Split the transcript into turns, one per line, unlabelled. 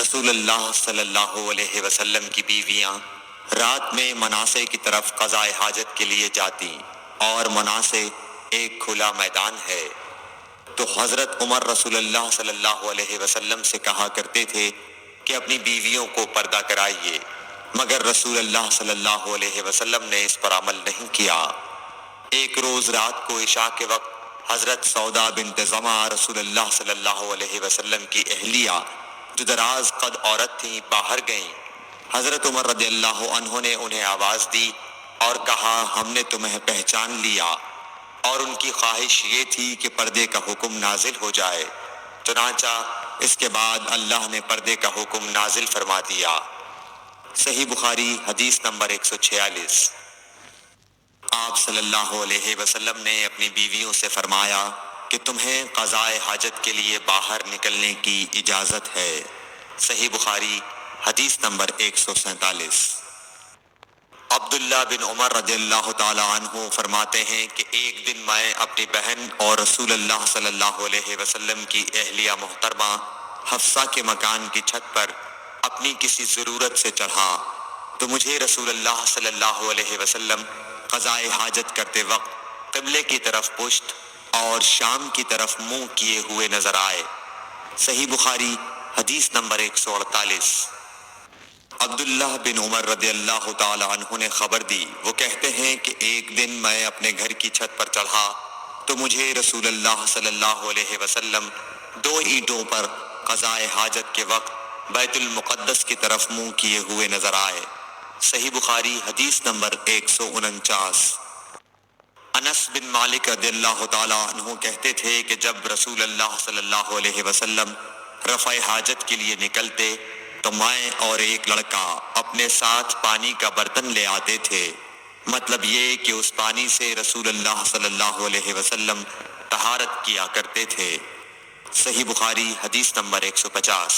رسول اللہ صلی اللہ علیہ وسلم کی بیویاں رات میں مناصے کی طرف قضاء حاجت کے لیے جاتی، اور مناصے ایک کھلا میدان ہے، تو حضرت عمر رسول اللہ صلی اللہ علیہ وسلم سے کہا کرتے تھے کہ اپنی بیویوں کو پردہ کرائیے، مگر رسول اللہ صلی اللہ علیہ وسلم نے اس پر عمل نہیں کیا۔ ایک روز رات کو عشاء کے وقت حضرت سودا بنت زمعہ رسول اللہ صلی اللہ علیہ وسلم کی اہلیہ جو دراز قد عورت تھیں باہر گئیں۔ حضرت عمر رضی اللہ عنہ نے انہیں آواز دی اور کہا ہم نے تمہیں پہچان لیا، اور ان کی خواہش یہ تھی کہ پردے کا حکم نازل ہو جائے، چنانچہ اس کے بعد اللہ نے پردے کا حکم نازل فرما دیا۔ صحیح بخاری حدیث نمبر 146۔ آپ صلی اللہ علیہ وسلم نے اپنی بیویوں سے فرمایا کہ تمہیں قضاء حاجت کے لیے باہر نکلنے کی اجازت ہے۔ صحیح بخاری حدیث نمبر 147۔ عبداللہ بن عمر رضی اللہ تعالی عنہ فرماتے ہیں کہ ایک دن میں اپنی بہن اور رسول اللہ صلی اللہ علیہ وسلم کی اہلیہ محترمہ حفصہ کے مکان کی چھت پر اپنی کسی ضرورت سے چڑھا، تو مجھے رسول اللہ صلی اللہ علیہ وسلم قضاء حاجت کرتے وقت قبلے کی طرف پشت اور شام کی طرف منہ کیے ہوئے نظر آئے۔ صحیح بخاری حدیث نمبر 148۔ عبداللہ بن عمر رضی اللہ تعالی عنہ نے خبر دی، وہ کہتے ہیں کہ ایک دن میں اپنے گھر کی چھت پر چڑھا تو مجھے رسول اللہ صلی اللہ علیہ وسلم 2 اینٹوں پر قضاء حاجت کے وقت بیت المقدس کی طرف منہ کیے ہوئے نظر آئے۔ صحیح بخاری حدیث نمبر 149۔ انس بن مالک رضی اللہ تعالی عنہ کہتے تھے کہ جب رسول اللہ صلی اللہ علیہ وسلم رفع حاجت کے لیے نکلتے تو میں اور ایک لڑکا اپنے ساتھ پانی کا برتن لے آتے تھے، مطلب یہ کہ اس پانی سے رسول اللہ صلی اللہ علیہ وسلم طہارت کیا کرتے تھے۔ صحیح بخاری حدیث نمبر 150۔